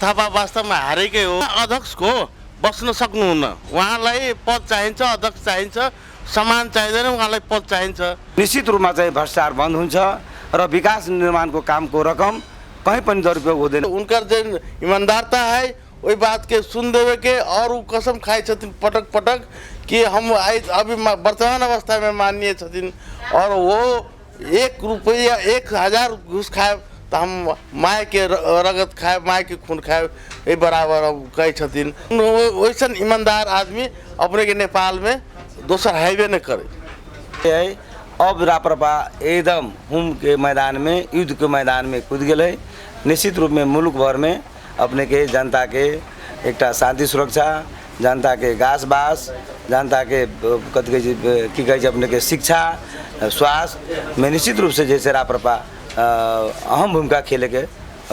थापा वास्तवमा हारेकै हो। अध्यक्षको बस्न सक्नुहुन्न, उहाँलाई पद चाहिन्छ, अध्यक्ष चाहिन्छ, सम्मान चाहिँदैन, उहाँलाई पद चाहिन्छ। निश्चित रूपमा चाहिँ भ्रष्टाचार बन्द हुन्छ र विकास निर्माणको कामको रकम कहीं पनि दुरुपयोग हुँदैन। उनका जो ईमानदारता है वही बात के सुन देवे के और वो कसम खाए छथिन पटक पटक कि हम अभी वर्तमान अवस्था में माननीय छथिन और वो 1 रुपया 1000 घूस खाए तो हम माय के रगत खाए, माय के खून खाए, ये बराबर कहे छथिन। वैसन ईमानदार आदमी अपने के नेपाल में दोसर हाईवे न करे। अब राप्रपा एकदम हुम के मैदान में, युद्ध के मैदान में कूद गए। निश्चित रूप में मुल्क भर में अपने के जनता के एक शांति सुरक्षा, जनता के घास बास, जनता के की कहे अपने के शिक्षा स्वास्थ्य में निश्चित रूप से जैसे राप्रपा अहम भूमिका खेले के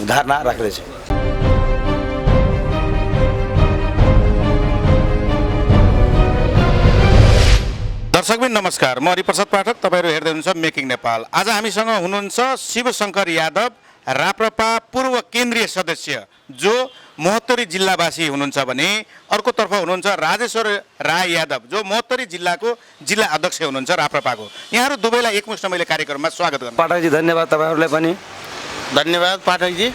धारणा रखले छे। दर्शकबिन नमस्कार, म हरिप्रसाद पाठक, तपाईहरु हेर्दै हुनुहुन्छ मेकिङ नेपाल। आज हामीसँग हुनुहुन्छ शिवशंकर यादव, राप्रपा पूर्व केन्द्रीय सदस्य जो महोत्तरी जिल्लावासी हुनुहुन्छ भने अर्कोतर्फ हुनुहुन्छ राजेश्वर राय यादव जो महोत्तरी जिल्लाको जिल्ला अध्यक्ष हुनुहुन्छ राप्रपाको। यहाँहरु दुवैलाई एकमुष्ट मैले कार्यक्रममा स्वागत गर्छु। पाठकजी धन्यवाद, तपाईहरुलाई पनि धन्यवाद पाठकजी।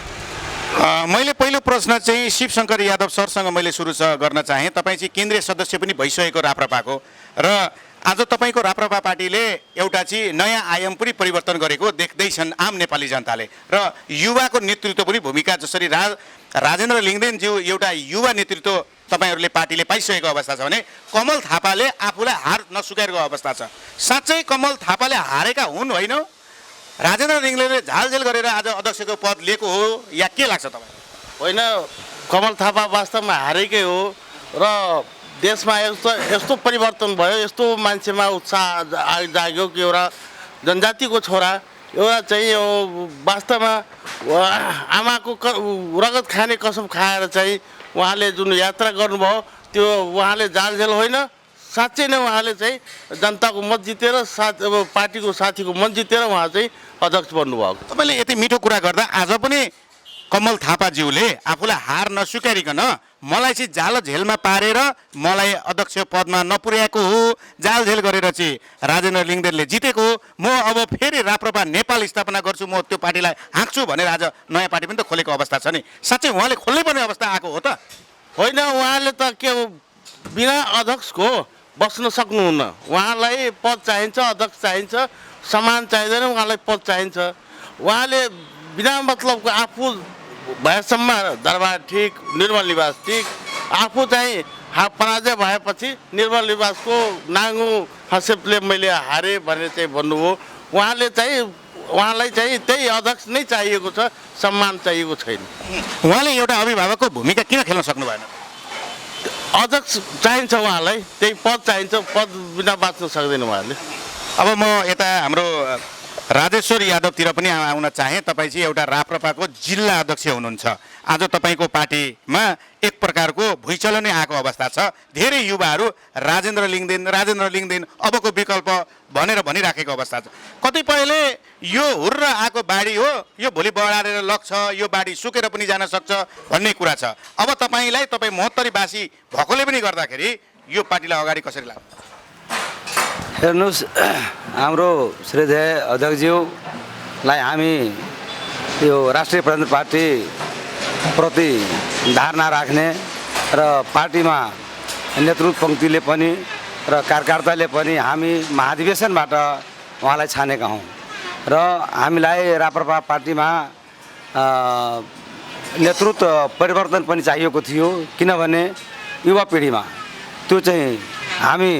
मैले पहिलो प्रश्न चाहिँ शिवशंकर यादव सरसँग मैले सुरु गर्न चाहे। तपाईँ चाहिँ केन्द्रीय सदस्य पनि भइसकेको राप्रपाको र आज तपाईको राप्रपा पार्टीले एउटा चाहिँ नयाँ आयाम पनि परिवर्तन गरेको देख्दैछन् आम नेपाली जनताले र युवाको नेतृत्व पनि भूमिका जसरी राजेन्द्र लिङ्गदेनज्यू एउटा युवा नेतृत्व तपाईहरुले पार्टीले पाइसकेको अवस्था छ भने कमल थापाले आफूलाई हार नसुकाएको अवस्था छ। साँच्चै कमल थापाले हारेका हुन् होइन? राजेन्द्र लिङ्गदेनले झालझेल गरेर आज अध्यक्षको पद लिएको हो या के लाग्छ तपाईलाई? होइन, कमल थापा वास्तवमा हारेकै हो र देशमा यस्तो परिवर्तन भयो, यस्तो मान्छेमा उत्साह जाग्यो कि एउटा जनजातिको छोरा एउटा चाहिँ यो वास्तवमा आमाको रगत खाने कसम खाएर चाहिँ उहाँले जुन यात्रा गर्नुभयो त्यो उहाँले जालझेल होइन, साँच्चै नै उहाँले चाहिँ जनताको मत जितेर पार्टीको साथीको मन जितेर उहाँ चाहिँ अध्यक्ष बन्नुभएको। तपाईँले यति मिठो कुरा गर्दा आज पनि कमल थापाज्यूले आफूलाई हार नस्वीकारिकन मलाई चाहिँ जाल झेलमा पारेर मलाई अध्यक्ष पदमा नपुर्याएको हो, जालझेल गरेर चाहिँ राजेन्द्र लिङ्गदेनले जितेको हो, म अब फेरि राप्रपा नेपाल स्थापना गर्छु, म त्यो पार्टीलाई हाँक्छु भनेर आज नयाँ पार्टी पनि त खोलेको अवस्था छ नि। साँच्चै उहाँले खोल्नै पर्ने अवस्था आएको हो त? होइन, उहाँले त के बिना अध्यक्षको बस्न सक्नुहुन्न, उहाँलाई पद चाहिन्छ, अध्यक्ष चाहिन्छ, सम्मान चाहिँदैन, उहाँलाई पद चाहिन्छ। उहाँले बिना मतलबको आफू भएसम्म दरबार ठिक, निर्मल निवास ठिक, आफू चाहिँ पराजय भएपछि निर्मल निवासको नाङ्गो हसेपले मैले हारेँ भनेर चाहिँ भन्नुभयो। उहाँलाई चाहिँ त्यही अध्यक्ष नै चाहिएको छ, सम्मान चाहिएको छैन। उहाँले एउटा अभिभावकको भूमिका किन खेल्न सक्नु भएन? अध्यक्ष चाहिन्छ, उहाँलाई त्यही पद चाहिन्छ, पद बिना बाँच्न सक्दैन उहाँले। अब म यता हाम्रो राजेश्वर यादवतिर पनि आउन चाहे। तपाईँ चाहिँ एउटा राप्रपाको जिल्ला अध्यक्ष हुनुहुन्छ। आज तपाईँको पार्टीमा एक प्रकारको भुइँचलो नै आएको अवस्था छ। धेरै युवाहरू राजेन्द्र लिङ्गदेन अबको विकल्प भनेर भनिराखेको अवस्था छ। कतिपयले यो हुर्र आएको बाढी हो, यो भोलि बढारेर लग्छ, यो बाढी सुकेर पनि जान सक्छ भन्ने कुरा छ। अब तपाईँ महोत्तरीवासी भएकोले पनि गर्दाखेरि यो पार्टीलाई अगाडि कसरी लाग्छ? हेर्नुहोस्, हाम्रो श्रद्धेय अध्यक्षज्यूलाई हामी यो राष्ट्रिय प्रजातन्त्र पार्टी प्रति धारणा राख्ने र पार्टीमा नेतृत्व पङ्क्तिले पनि र कार्यकर्ताले पनि हामी महाधिवेशनबाट उहाँलाई छानेका हौँ र हामीलाई राप्रपा पार्टीमा नेतृत्व परिवर्तन पनि चाहिएको थियो, किनभने युवा पिँढीमा त्यो चाहिँ हामी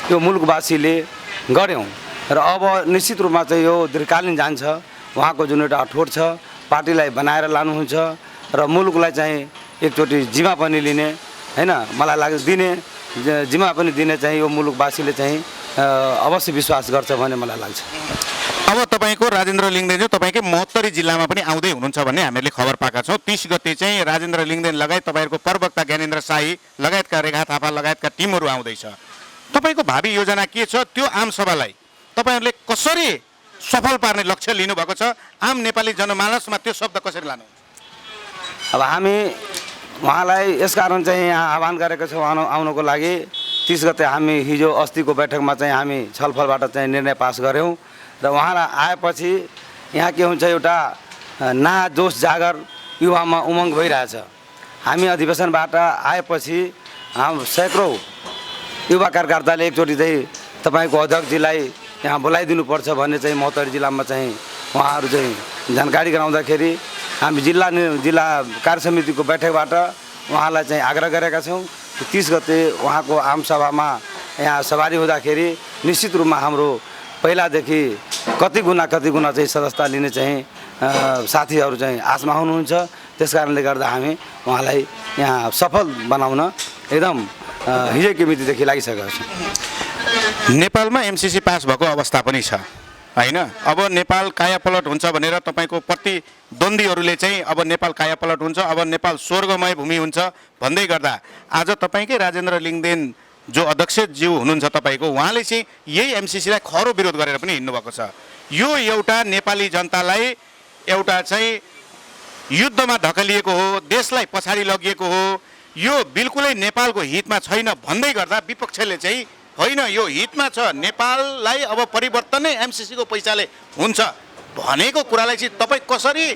यो मुलुकवासीले गऱ्यौँ र अब निश्चित रूपमा चाहिँ यो दीर्घकालीन जान्छ। उहाँको जुन एउटा अठोट छ, पार्टीलाई बनाएर लानुहुन्छ र मुलुकलाई चाहिँ एकचोटि जिम्मा पनि लिने हैन, मलाई लाग्छ दिने जिम्मा पनि दिने चाहिँ यो मुलुकवासीले चाहिँ अवश्य विश्वास गर्छ भन्ने मलाई लाग्छ। अब तपाईँको राजेन्द्र लिङ्गदेन तपाईँकै महोत्तरी जिल्लामा पनि आउँदै हुनुहुन्छ भन्ने हामीहरूले खबर पाएका छौँ। 30 गते चाहिँ राजेन्द्र लिङ्गदेन लगायत तपाईँहरूको प्रवक्ता ज्ञानेन्द्र शाही लगायतका रेखा थापा लगायतका टिमहरू आउँदैछ। तपाईँको भावी योजना के छ? त्यो आम सभालाई तपाईँहरूले कसरी सफल पार्ने लक्ष्य लिनुभएको छ? आम नेपाली जनमानसमा त्यो शब्द कसरी लानुहुन्छ? अब हामी उहाँलाई यसकारण चाहिँ यहाँ आह्वान गरेका छौँ आउनको लागि। 30 गते हामी हिजो अस्तिको बैठकमा चाहिँ हामी छलफलबाट चाहिँ निर्णय पास गऱ्यौँ र उहाँलाई आएपछि यहाँ के हुन्छ, एउटा नयाँ जोस जागर युवामा उमङ्ग भइरहेछ। हामी अधिवेशनबाट आएपछि सैकौँ युवा कार्यकर्ताले एकचोटि चाहिँ तपाईँको अध्यक्षजीलाई यहाँ बोलाइदिनुपर्छ भन्ने चाहिँ महोत्तरी जिल्लामा चाहिँ उहाँहरू चाहिँ जानकारी गराउँदाखेरि हामी जिल्ला कार्य समितिको बैठकबाट उहाँलाई चाहिँ आग्रह गरेका छौँ। 30 गते उहाँको आमसभामा यहाँ सवारी हुँदाखेरि निश्चित रूपमा हाम्रो पहिलादेखि कति गुणा चाहिँ सदस्यता लिने चाहिँ साथीहरू चाहिँ आशमा हुनुहुन्छ। त्यस कारणले गर्दा हामी उहाँलाई यहाँ सफल बनाउन एकदम हिजोकै मितिदेखि लागिसकेका छौँ। नेपालमा एमसिसी पास भएको अवस्था पनि छ होइन। अब नेपाल कायापलट हुन्छ भनेर तपाईँको प्रतिद्वन्द्वीहरूले चाहिँ अब नेपाल कायापलट हुन्छ, अब नेपाल स्वर्गमय भूमि हुन्छ भन्दै गर्दा आज तपाईँकै राजेन्द्र लिङदेन जो अध्यक्षज्यू हुनुहुन्छ तपाईँको, उहाँले चाहिँ यही एमसिसीलाई खरो विरोध गरेर पनि हिँड्नुभएको छ। यो एउटा नेपाली जनतालाई एउटा चाहिँ युद्धमा धकेलिएको हो, देशलाई पछाडि लगिएको हो, यो बिल्कुलै नेपालको हितमा छैन भन्दै गर्दा विपक्षले चाहिँ होइन यो हितमा छ, नेपाललाई अब परिवर्तन नै एमसिसीको पैसाले हुन्छ भनेको कुरालाई चाहिँ तपाईँ कसरी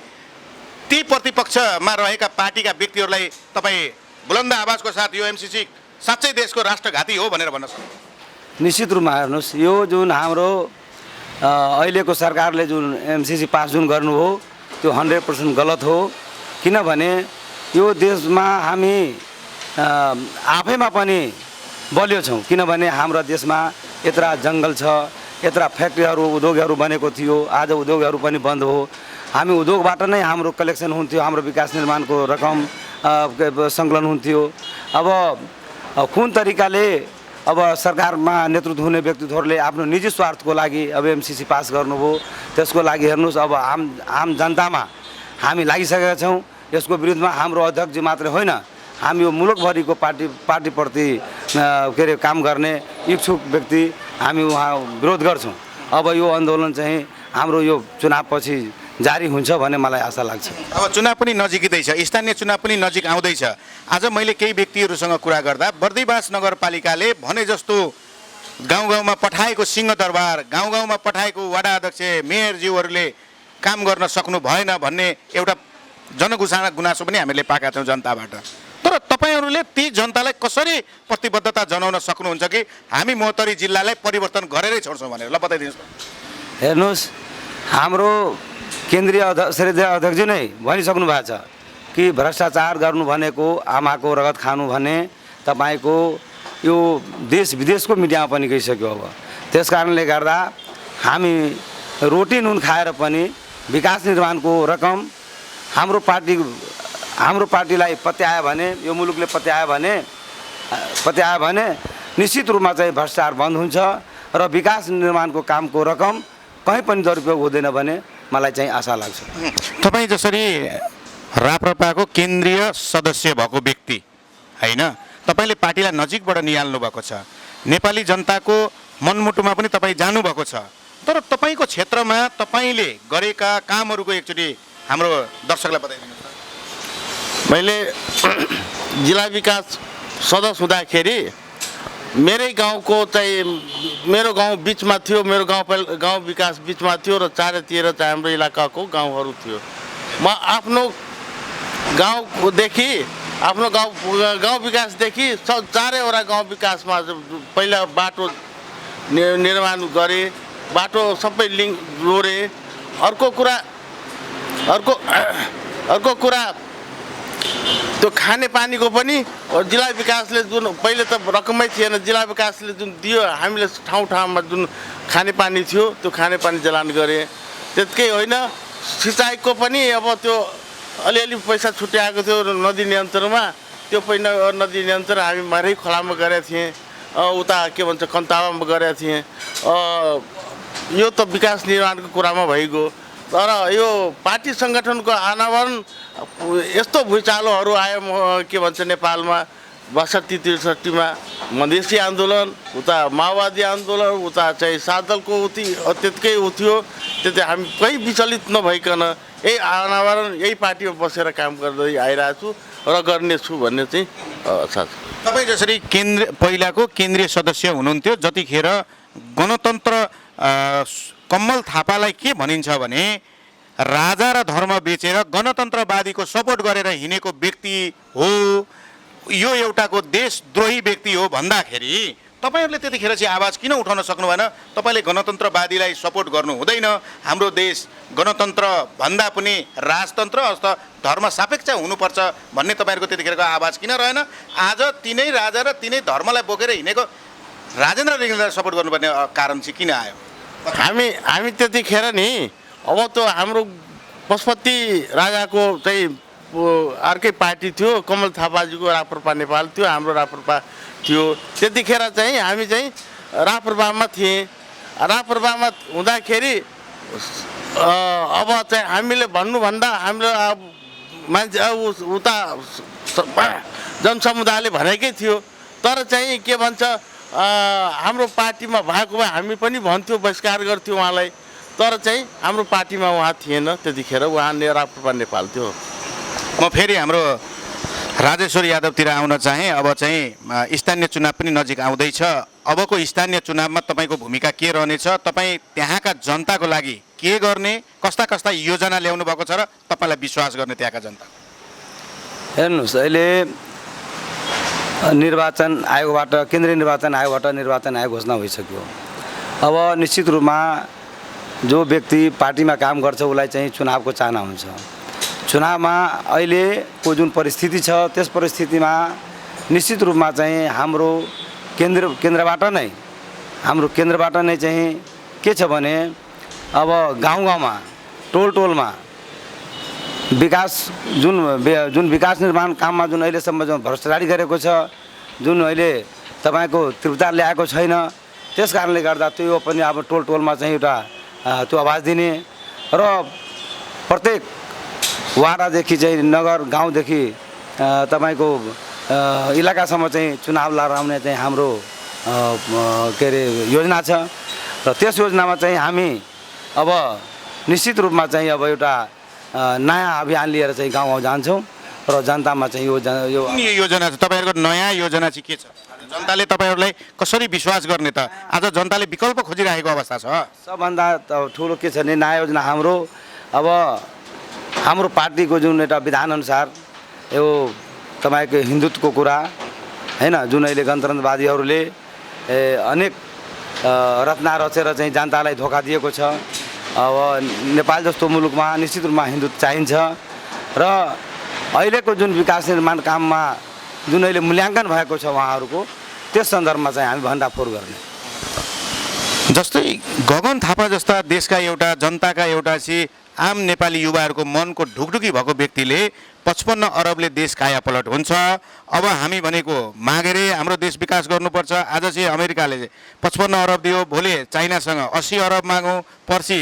ती प्रतिपक्षमा रहेका पार्टीका व्यक्तिहरूलाई तपाईँ बुलन्द आवाजको साथ यो एमसिसी साँच्चै देशको राष्ट्रघाती हो भनेर भन्न सक्नुहुन्छ? निश्चित रूपमा हेर्नुहोस्, यो जुन हाम्रो अहिलेको सरकारले जुन एमसिसी पास जुन गर्नुभयो त्यो 100% गलत हो। किनभने यो देशमा हामी आफैमा पनि बलियो छौँ। किनभने हाम्रो देशमा यत्रा जङ्गल छ, यत्रा फ्याक्ट्रीहरू उद्योगहरू बनेको थियो, आज उद्योगहरू पनि बन्द हो। हामी उद्योगबाट नै हाम्रो कलेक्सन हुन्थ्यो, हाम्रो विकास निर्माणको रकम सङ्कलन हुन्थ्यो। अब कुन तरिकाले अब सरकारमा नेतृत्व हुने व्यक्तित्वहरूले आफ्नो निजी स्वार्थको लागि अब एमसिसी पास गर्नुभयो। त्यसको लागि हेर्नुहोस्, अब आम जनतामा हामी लागिसकेका छौँ। यसको विरुद्धमा हाम्रो अध्यक्षजी मात्रै होइन, हामी यो मुलुकभरिको पार्टीप्रति के अरे काम गर्ने इच्छुक व्यक्ति हामी उहाँ विरोध गर्छौँ। अब यो आन्दोलन चाहिँ हाम्रो यो चुनावपछि जारी हुन्छ भन्ने मलाई आशा लाग्छ। अब चुनाव पनि नजिकै छ, स्थानीय चुनाव पनि नजिक आउँदैछ। आज मैले केही व्यक्तिहरूसँग कुरा गर्दा बर्दिवास नगरपालिकाले भने जस्तो गाउँ गाउँमा पठाएको सिंहदरबार, गाउँ गाउँमा पठाएको वडा अध्यक्ष मेयरज्यूहरूले काम गर्न सक्नु भएन भन्ने एउटा गुनासो पनि हामीले पाएका छौँ जनताबाट। तर तपाईँहरूले ती जनतालाई कसरी प्रतिबद्धता जनाउन सक्नुहुन्छ कि हामी महोत्तरी जिल्लालाई परिवर्तन गरेरै छोड्छौँ भनेर? ल बताइदिनुहोस्। हेर्नुहोस्, हाम्रो केन्द्रीय श्रद्धेय अध्यक्ष नै भनिसक्नु भएको छ कि भ्रष्टाचार गर्नु भनेको आमाको रगत खानु भने तपाईँको यो देश विदेशको मिडियामा पनि गइसक्यो। अब त्यस कारणले गर्दा हामी रोटी नुन खाएर पनि विकास निर्माणको रकम हाम्रो पार्टीलाई पत्यायो भने, यो मुलुकले पत्यायो भने निश्चित रूपमा चाहिँ भ्रष्टाचार बन्द हुन्छ र विकास निर्माणको कामको रकम कहीँ पनि दुरुपयोग हुँदैन भने मलाई चाहिँ आशा लाग्छ। तपाईँ जसरी राप्रपाको केन्द्रीय सदस्य भएको व्यक्ति होइन, तपाईँले पार्टीलाई नजिकबाट निहाल्नु भएको छ, नेपाली जनताको मनमुटुमा पनि तपाईँ जानुभएको छ। तर तपाईँको क्षेत्रमा तपाईँले गरेका कामहरूको एकचोटि हाम्रो दर्शकलाई बताइदिनुहोस्। मैले जिल्ला विकास सदस्य हुँदाखेरि मेरै गाउँको चाहिँ मेरो गाउँ बिचमा थियो, मेरो गाउँ विकास बिचमा थियो र चारैतिर चाहिँ हाम्रो इलाकाको गाउँहरू थियो। म आफ्नो गाउँदेखि गाउँ विकासदेखि चारैवटा गाउँ विकासमा पहिला बाटो निर्माण गरेँ, बाटो सबै लिङ्क जोडेँ। अर्को कुरा त्यो खानेपानीको पनि जिल्ला विकासले जुन पहिले त रकमै थिएन, जिल्ला विकासले जुन दियो हामीले ठाउँमा जुन खानेपानी थियो त्यो खानेपानी जलान गरेँ। त्यतिकै होइन, सिँचाइको पनि अब त्यो अलिअलि पैसा छुट्याएको थियो नदी नियन्त्रणमा, त्यो पहिला नदी नियन्त्रण हामी मारै खोलामा गरेका थिएँ, उता के भन्छ कन्तावामा गरेका थिएँ। यो त विकास निर्माणको कुरामा भइगयो। तर यो पार्टी सङ्गठनको अनावरण यस्तो भुइँचालोहरू आयो के भन्छ नेपालमा 62-63मा मधेसी आन्दोलन, उता माओवादी आन्दोलन, उता चाहिँ सादलको त्यतिकै थियो। त्यति हामी कहीँ विचलित नभइकन यही अनावरण यही पार्टीमा बसेर काम गर्दै आइरहेको छु र गर्नेछु भन्ने चाहिँ साथ। तपाईँ जसरी पहिलाको केन्द्रीय सदस्य हुनुहुन्थ्यो, जतिखेर गणतन्त्र कमल थापालाई के भनिन्छ भने राजा र धर्म बेचेर गणतन्त्रवादीको सपोर्ट गरेर हिँडेको व्यक्ति हो, यो एउटाको देशद्रोही व्यक्ति हो भन्दाखेरि तपाईँहरूले त्यतिखेर चाहिँ आवाज किन उठाउन सक्नु भएन? तपाईँले गणतन्त्रवादीलाई सपोर्ट गर्नु हुँदैन, हाम्रो देश गणतन्त्र भन्दा पनि राजतन्त्र अथवा धर्म सापेक्ष हुनुपर्छ भन्ने तपाईँहरूको त्यतिखेरको आवाज किन रहेन? आज तिनै राजा र तिनै धर्मलाई बोकेर हिँडेको राजेन्द्र रिग्मीलाई सपोर्ट गर्नुपर्ने कारण चाहिँ किन आयो? हामी त्यतिखेर नि अब त हाम्रो पशुपति राजाको चाहिँ अर्कै पार्टी थियो, कमल थापाजीको राप्रपा नेपाल थियो, हाम्रो राप्रपा थियो। त्यतिखेर चाहिँ हामी चाहिँ राप्रपामा थिएँ। राप्रपामा हुँदाखेरि अब चाहिँ हामीले भन्नुभन्दा हाम्रो मान्छे उता जनसमुदायले भनेकै थियो। तर चाहिँ के भन्छ, हाम्रो पार्टीमा भएको भए हामी पनि भन्थ्यौँ, बहिष्कार गर्थ्यौँ उहाँलाई। तर चाहिँ हाम्रो पार्टीमा उहाँ थिएन त्यतिखेर, उहाँ राप्रपा नेपाल थियो। म फेरि हाम्रो राजेश्वर यादवतिर आउन चाहेँ। अब चाहिँ स्थानीय चुनाव पनि नजिक आउँदैछ। अबको स्थानीय चुनावमा तपाईँको भूमिका के रहनेछ? तपाईँ त्यहाँका जनताको लागि के गर्ने, कस्ता कस्ता योजना ल्याउनु भएको छ र तपाईँलाई विश्वास गर्ने त्यहाँका जनता? हेर्नुहोस्, अहिले निर्वाचन आयोगबाट, केन्द्रीय निर्वाचन आयोगबाट निर्वाचन आयोग घोषणा भइसक्यो। अब निश्चित रूपमा जो व्यक्ति पार्टीमा काम गर्छ उसलाई चाहिँ चुनावको चाहना हुन्छ। चुनावमा अहिलेको जुन परिस्थिति छ त्यस परिस्थितिमा निश्चित रूपमा चाहिँ हाम्रो केन्द्रबाट नै चाहिँ के छ भने अब गाउँ-गाउँमा, टोलमा विकास जुन विकास निर्माण काममा जुन अहिलेसम्म जुन भ्रष्टाचारी गरेको छ, जुन अहिले तपाईँको तीव्रता ल्याएको छैन, त्यस कारणले गर्दा त्यो पनि अब टोलमा चाहिँ एउटा त्यो आवाज दिने र प्रत्येक वाडादेखि चाहिँ नगर गाउँदेखि तपाईँको इलाकासम्म चाहिँ चुनाव लडेर आउने चाहिँ हाम्रो के अरे योजना छ। र त्यस योजनामा चाहिँ हामी अब निश्चित रूपमा चाहिँ अब एउटा नयाँ अभियान लिएर चाहिँ गाउँ जान्छौँ र जनतामा चाहिँ यो योजना छ। तपाईँहरूको नयाँ योजना चाहिँ के छ? जनताले तपाईँहरूलाई कसरी विश्वास गर्ने त? आज जनताले विकल्प खोजिरहेको अवस्था छ। सबभन्दा ठुलो के छ भने नयाँ योजना हाम्रो पार्टीको जुन एउटा विधानअनुसार यो तपाईँको हिन्दुत्वको कुरा हैन, जुन अहिले गणतन्त्रवादीहरूले अनेक रचना रचेर चाहिँ जनतालाई धोका दिएको छ। अब नेपाल जस्तो मुलुकमा निश्चित रूपमा हिन्दुत्व चाहिन्छ र अहिलेको जुन विकास निर्माण काममा जुन अहिले मूल्याङ्कन भएको छ उहाँहरूको, त्यस सन्दर्भमा चाहिँ हामी भण्डाफोर गर्ने। जस्तै गगन थापा जस्ता देशका एउटा जनताका एउटा चाहिँ आम नेपाली युवाहरूको मनको ढुकढुकी भएको व्यक्तिले 55 अरबले देश कायापलट हुन्छ, अब हामी भनेको मागेर हाम्रो देश विकास गर्नुपर्छ। आज चाहिँ अमेरिकाले 55 अरब दियो, भोलि चाइनासँग 80 अरब मागौँ, पर्सि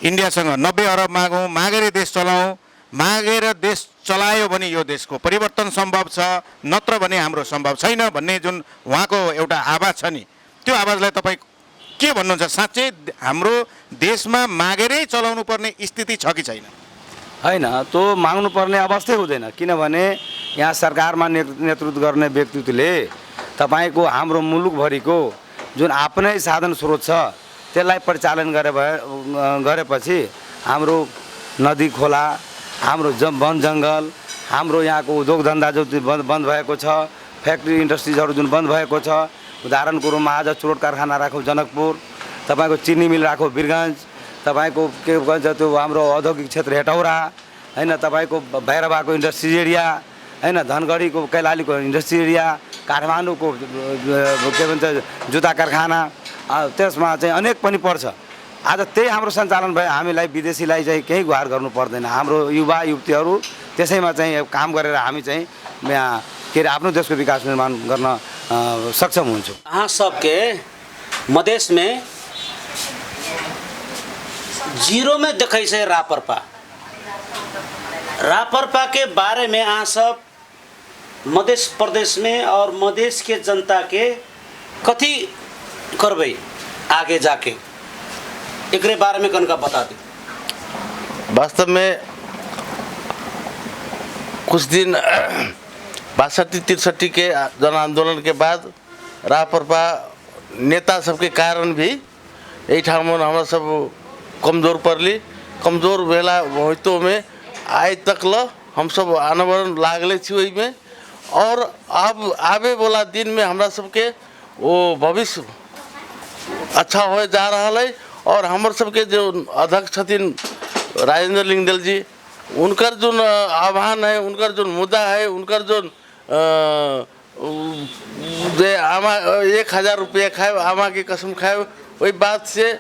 इन्डियासँग 90 अरब मागौँ, मागेर देश चलाउँ। मागेर देश चलायो भने यो देशको परिवर्तन सम्भव छ, नत्र भने हाम्रो सम्भव छैन भन्ने जुन उहाँको एउटा आवाज छ नि, त्यो आवाजलाई तपाईँ के भन्नुहुन्छ? साँच्चै हाम्रो देशमा मागेरै चलाउनु पर्ने स्थिति छ कि छैन? होइन, त्यो माग्नु पर्ने अवस्थै हुँदैन। किनभने यहाँ सरकारमा नेतृत्व गर्ने व्यक्तित्वले तपाईँको हाम्रो मुलुकभरिको जुन आफ्नै साधन स्रोत छ त्यसलाई परिचालन गरेपछि हाम्रो नदी खोला, हाम्रो वन जङ्गल, हाम्रो यहाँको उद्योग धन्दा जो बन्द भएको छ, फ्याक्ट्री इन्डस्ट्रिजहरू जुन बन्द भएको छ, उदाहरणको रूपमा आज चुरोट कारखाना राखौँ जनकपुर, तपाईँको चिनी मिल राखौँ वीरगञ्ज, तपाईँको के भन्छ त्यो हाम्रो औद्योगिक क्षेत्र हेटौरा हैन, तपाईँको भैरवाको इन्डस्ट्री एरिया हैन, धनगढीको कैलालीको इन्डस्ट्री एरिया, काठमाडौँको के भन्छ जुत्ता कारखाना, त्यसमा चाहिँ अनेक पनि पर्छ। आज त्यही हाम्रो सञ्चालन भए हामीलाई विदेशीलाई चाहिँ केही गुहार गर्नु पर्दैन। हाम्रो युवा युवतीहरू त्यसैमा चाहिँ काम गरेर हामी चाहिँ यहाँ के अरे आफ्नो देशको विकास निर्माण गर्न सक्षम हुन्छौँ। यहाँ सबके मधेश में जीरो में देखै छै रापरपा के बारे में अहाँ सब मध्य प्रदेश में और मधेश के जनता के कथी करबै आगे जाके, एकरे बारे में कनका बता दी। वास्तव में कुछ दिन 62-63 के जन आंदोलन के बाद राप्रपा नेता सबके कारण भी यही ठाउँ में हमरा सब कमजोर पड़ली। कमजोर भेला होइतो में आज तक ल हम सब आंदोलन लागले छी ओहि में। और अब आवे वाला दिन में हमरा सबके वो भविष्य अच्छा हो जा रहा है। और हमर सबके जो अध्यक्ष छथिन राजेंद्र लिंगदेल जी, उनकर जो आह्वान है, उनकर जो मुद्दा है, उनकर जो आमा 1000 रुपया खाए, आमा की कसम खाए, वही बात से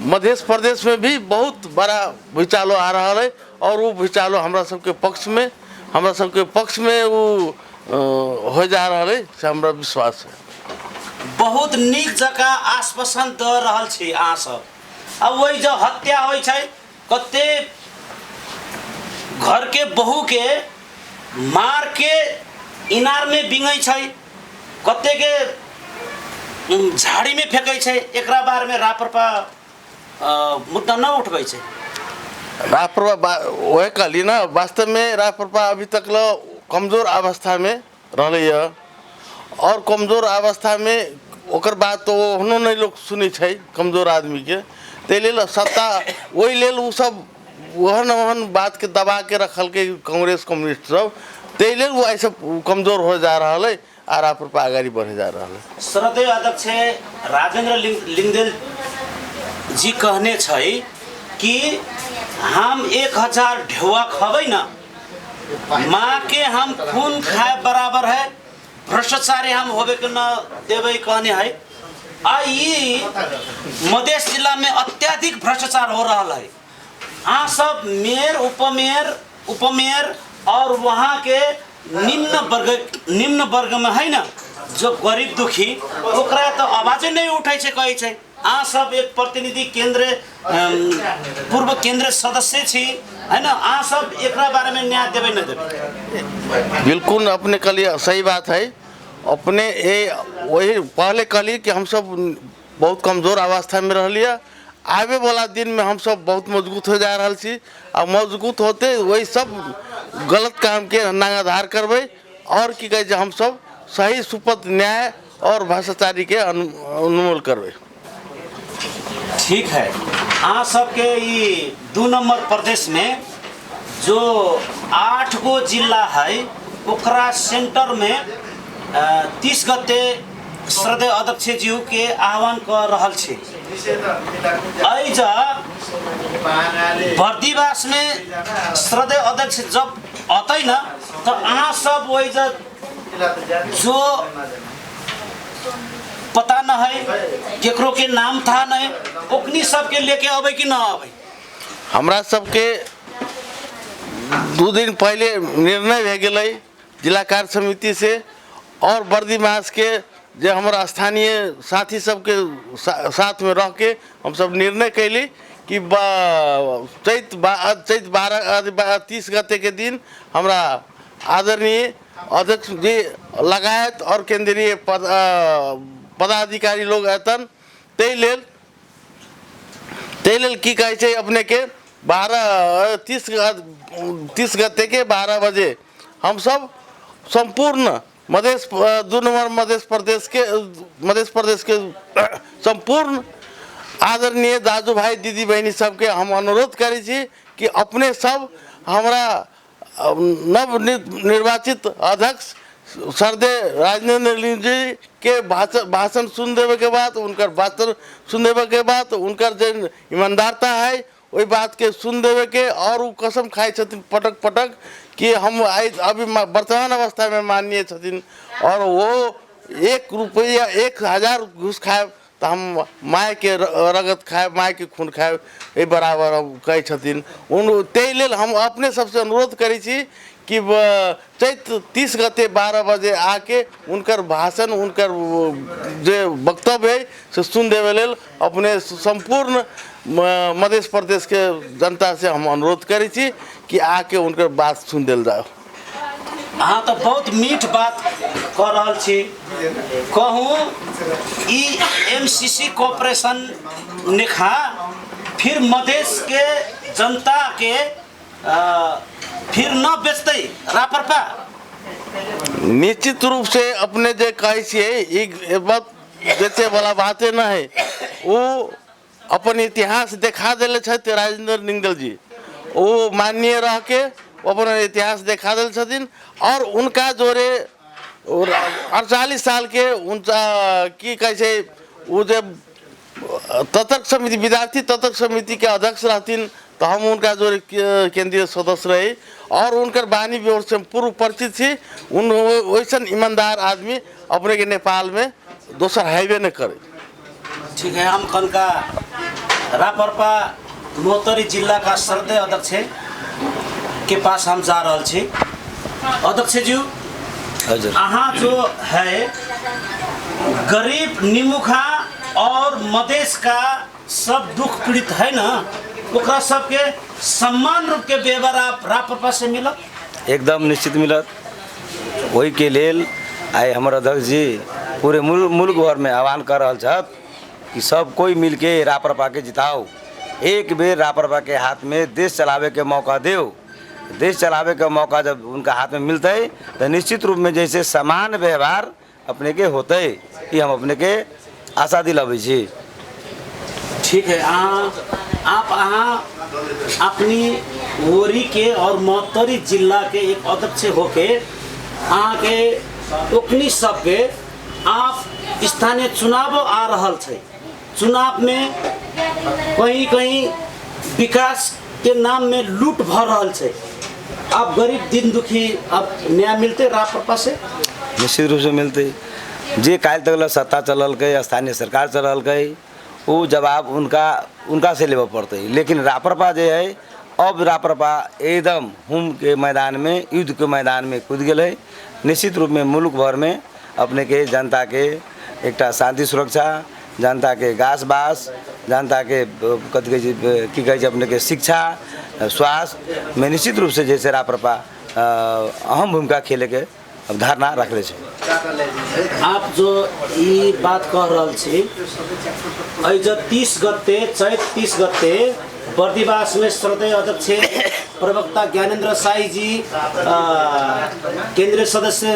मध्य प्रदेश में भी बहुत बड़ा भूचालो आ रहा है। और वो भूचालो हमरा सबके पक्ष में वो हो जा रहा है से हमरा विश्वास है। बहुत नीक जगह आश्वासन दे रहल छी अहाँ सब। अब वही जो हत्या होइ छै, कते घर के बहू के मार के इनार में बिंगै छै, कते के झाड़ी में फेंकै छै, एकरा बारे में राप्रपा मुद्दा न उठबै छै। राप्रपा वही कहली ना, वास्तव में राप्रपा अभी तक ल कमजोर अवस्था में रहलै है। और कमजोर अवस्था में ओकर बात तो ओहनो नहीं लोग सुनै छै कमजोर आदमी के। ते लेल सत्ता वही लेल उ सब ओहन बात के दबा के रखल के कांग्रेस कम्युनिस्ट सब, ते लेल वो ऐसे कमजोर हो जा रहा है। और राप्रपा आगाड़ी बढ़े जा रहा है। श्रद्धेय अध्यक्ष राजेंद्र लिंगदेल जी कहने छै कि हम 1000 ढेवा खबै ना, माँ के हम खून खाए बराबर है, भ्रष्टाचारी हम होवे के न देवे कहने है। आई मध्य जिला में अत्याधिक भ्रष्टाचार हो रहा है। आ सब मेयर, उपमेयर और वहाँ के निम्न वर्ग में है ना, जो गरीब दुखी, ओकरा तो आवाज नहीं उठे छै, कहे छै। आ सब एक प्रतिनिधि पूर्व केंद्र सदस्य छी, है ना। आ सब एकरा बारे में न्याय देवे न देवे। बिल्कुल अपने कहलिए सही बात है। अपने वही पहले कहली कि हम सब बहुत कमजोर अवस्था में रहलिए। आवे वाला दिन में हम सब बहुत मजबूत हो जा रहा छी। और मजबूत होते वही सब गलत काम के नंगाधार करबे। और की कहे हम सब सही सुपथ न्याय और भ्रष्टाचारी के उन्मूलन करबे। ठीक है। आप सबके ये 2 नंबर प्रदेश में जो 8 गो जिला है, ओकरा सेंटर में 30 गते श्रद्धेय अध्यक्ष जी के आह्वान कर रहल छी। ऐजा बर्दीवास में श्रद्धेय अध्यक्ष जब अतै ना, तो अहाँ सब वही जो पता न है, केकरो के नाम था नहीं, ओकनी सबके लेके अबै कि ना अबै? हमरा सबके 2 दिन पहले निर्णय भे गेलै जिला कार्य समिति से और बर्दीवास के जो हमारा स्थानीय साथी सबके साथ में रह के हम सब निर्णय कैली कि चैत 30 गते के दिन हमरा आदरणीय अध्यक्ष जी लगायत और केंद्रीय पदाधिकारी लोग अतन ते लेल की कहे छै अपने के 30 गते के 12 बजे हम सब संपूर्ण 2 नंबर मध्य प्रदेश के संपूर्ण आदरणीय दाजू भाई दीदी बहनी सबके हम अनुरोध करै छी कि अपने सब हमरा नव निर्वाचित अध्यक्ष श्रद्धेय राजेंद्र जी के भाषण सुन देवे के बाद, उनकर बात सुन देवे के बाद, उनकर जो ईमानदारता है वही बात के सुन देवे के। और वो कसम खाए छथिन पटक पटक कि हम अभी वर्तमान अवस्था में माननीय छथिन और वो 1 रुपया 1000 घूस खाए तो हम माय के रगत खाए, माय के खून खाए, ये बराबर कहे छथिन। ते लेल हम अपने सबसे अनुरोध करै छी कि चैत 30 गते 12 बजे आके उनकर भाषण, उनकर जो वक्तव्य है से सुन देवे लेल अपने संपूर्ण मध्य प्रदेश के जनता से हम अनुरोध करै छी कि आके उनकर बात सुन देल जाओ। हाँ तो बहुत मीठ बात कर रहल छी। कहूँ ई एमसीसी कॉर्पोरेशन निखा फिर मधेश के जनता के फिर न बेचते रापरपा? निश्चित रूप से अपने जो कहे छिए एक बात बेचे वाला बातें न है। वो अपन इतिहास देखा दिले छथि राजेंद्र निंगल जी। वो माननीय रह के अपन इतिहास देखा दिले छथिन और उनका जोरे 48 साल के उनका की कहे छै वो जब तत्क समिति विद्यार्थी तत्क समिति के अध्यक्ष रहथिन तो हम उनका जो केंद्रीय सदस्य रहे और उनकर बानी व्यवहार से पूर्व परिचित थी। उन वैसन ईमानदार आदमी अपने के नेपाल में दोसर हाईवे न करे। ठीक है, हम कल का रापरपा महोत्तरी जिला का श्रद्धेय अध्यक्ष के पास हम जा रहे छी। अध्यक्ष जी, अहाँ जो है गरीब निमुखा और मधेश का सब दुख पीड़ित है ना, ओकरा सबके सम्मान रूप के व्यवहार आप रापरपा से मिलत? एकदम निश्चित मिलत। वही के लेल आए हमारे अध्यक्ष जी पूरे मुल्क भर में आह्वान कर रहा छत कि सब कोई मिल के रापरपा के जिताओ। एक बेर रापरपा के हाथ में देश चलावे के मौका दो। देश चलावे का मौका जब उनका हाथ में मिलता है तो निश्चित रूप में जैसे समान व्यवहार अपने के होते ये हम अपने के आशा दिलावे छी। ठीक है, आप अपनी वोरी के और महोत्तरी जिला के एक अध्यक्ष होके के ओकनी सबके आप स्थानीय चुनाव आ रहल छै। चुनाव में कहीं कहीं विकास के नाम में लूट भ रहल छै। आप गरीब दिन दुखी आप न्याय मिलते रापरपा से? निश्चित रूप से मिलते। जे काल तक सत्ता चलल के स्थानीय सरकार चलल के वो जवाब उनका से लेवा पड़ते। लेकिन रापरपा जो है अब रापरपा एकदम हुम के मैदान में युद्ध के मैदान में कूद गए। निश्चित रूप में मुल्क भर में अपने के जनता के एकटा शांति सुरक्षा, जनता के घास बास, जनता के की कहे अपने के शिक्षा स्वास्थ्य में निश्चित रूप से जैसे रापरपा अहम भूमिका खेले के अवधारणा रखले छे। आप जो ये बात कह रहे छी जो 30 गते चैत 30 गते बर्दिवास में श्रद्धेय अध्यक्ष प्रवक्ता ज्ञानेन्द्र साई जी, केंद्रीय सदस्य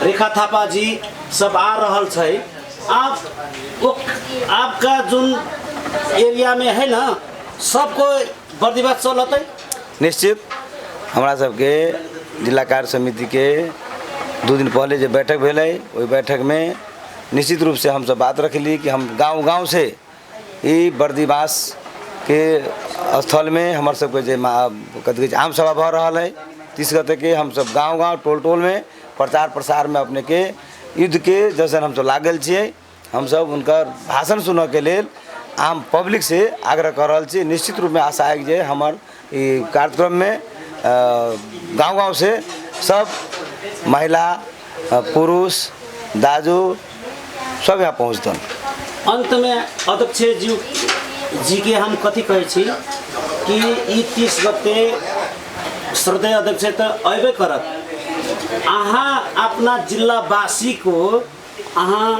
रेखा थापा जी सब आ रहल छै। आपका जोन एरिया में है ना सबको बर्दिवास चलते? निश्चित। हमारा सबके जिला कार्य समिति के 2 दिन पहले जो बैठक भेलै वही बैठक में निश्चित रूप से हम सब बात रखली कि हम गांव से ये बर्दिवास के स्थल में हमारे सबके जे कथी आम सभा भ रहा है 30 गते के हम सब गांव टोल में प्रचार प्रसार में अपने के युद्ध के जैसे हम सब लागल छिए। हम सब उनका भाषण सुनने के लिए आम पब्लिक से आग्रह कर रहा छी। निश्चित रूप में आशा है कि हमार कार्यक्रम में गांव से सब महिला पुरुष दाजू सब यहाँ पहुँचतन। अंत में अध्यक्ष जी के हम कथी कहे छी कि ई 30 गते श्रद्धेय अध्यक्ष तो अबे करत। अहाँ अपना जिलावासी को अहाँ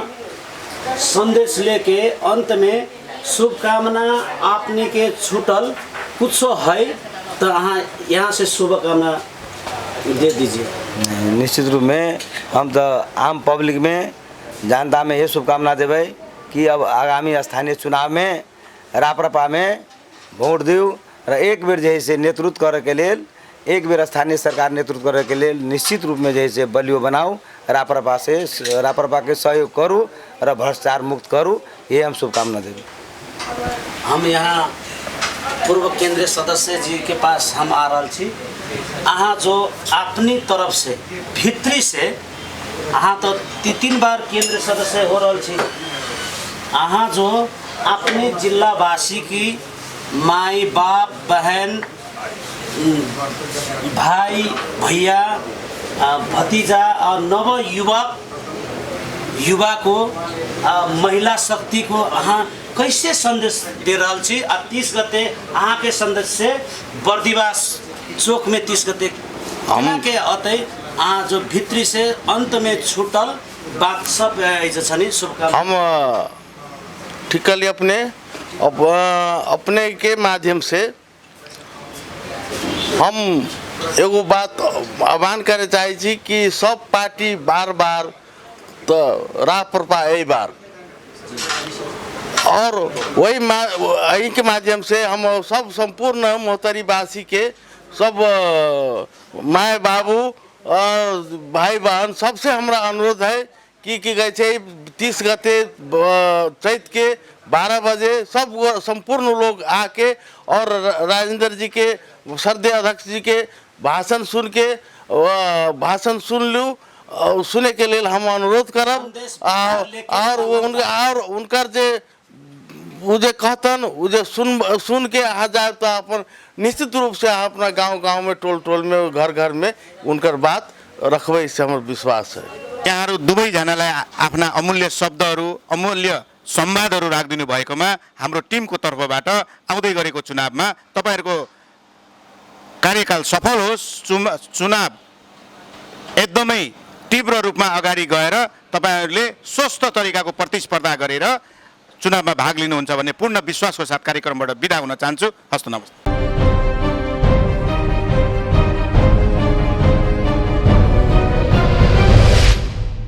संदेश लेके अंत में शुभकामना आपने के छूटल कुछ है तो अहाँ यहाँ से शुभकामना दे दीजिए। निश्चित रूप में हम तो आम पब्लिक में जनता में ये शुभकामना देवे कि अब आगामी स्थानीय चुनाव में रापरपा में वोट दियो और एक बेर जैसे नेतृत्व करे के लिए एक बेर स्थानीय सरकार नेतृत्व करे के लिए निश्चित रूप में जैसे बलियो बनाओ रापरपा के सहयोग करूँ और भ्रष्टाचार मुक्त करूँ ये हम शुभकामना देवे। हम यहाँ पूर्व केंद्रीय सदस्य जी के पास हम आ रहा छी। अहाँ जो अपनी तरफ से भीतरी से अहाँ तो 3 बार केंद्रीय सदस्य हो रहा छी। अहाँ जो अपने जिलावासी की माई बाप बहन भाई भैया भतीजा और नव युवा को महिला शक्ति को अहाँ कैसे संदेश दे रहा छी? 30 गते अहाँ के संदेश से बर्दिवास चौक में 30 गते हम के अतै अहाँ जो भीतरी से अंत में छूटल बात सब छनी शुभकामना। हम ठीक कल अपने के माध्यम से हम एगो बात आह्वान करे चाहे छी कि सब पार्टी बार बार तो राप्रपा यही बार और वही के माध्यम से हम सब संपूर्ण मोहतरीवासी के सब माए बाबू और भाई बहन सबसे हमारा अनुरोध है कि कहै छै 30 गते चैत के 12 बजे सब संपूर्ण लोग आके और राजेंद्र जी के श्रद्धेय अध्यक्ष जी के भाषण सुन के भाषण सुन लूँ और सुने के लिए हम अनुरोध करब और उनकर जे वो जे कहतन वो जे सुन के आ जाए तो अपन निश्चित रूप से अपना गांव में टोल में घर में उनकर बात रखबै से हमर विश्वास है। यहाँहरू दुवैजनालाई आफ्ना अमूल्य शब्दहरू अमूल्य संवादहरू राखिदिनु भएकोमा हाम्रो टिमको तर्फबाट आउँदै गरेको चुनावमा तपाईँहरूको कार्यकाल सफल होस्, चुनाव एकदमै तीव्र रूपमा अगाडि गएर तपाईँहरूले स्वस्थ तरिकाको प्रतिस्पर्धा गरेर चुनावमा भाग लिनुहुन्छ भन्ने पूर्ण विश्वासको साथ कार्यक्रमबाट बिदा हुन चाहन्छु। हस्त नमस्ते।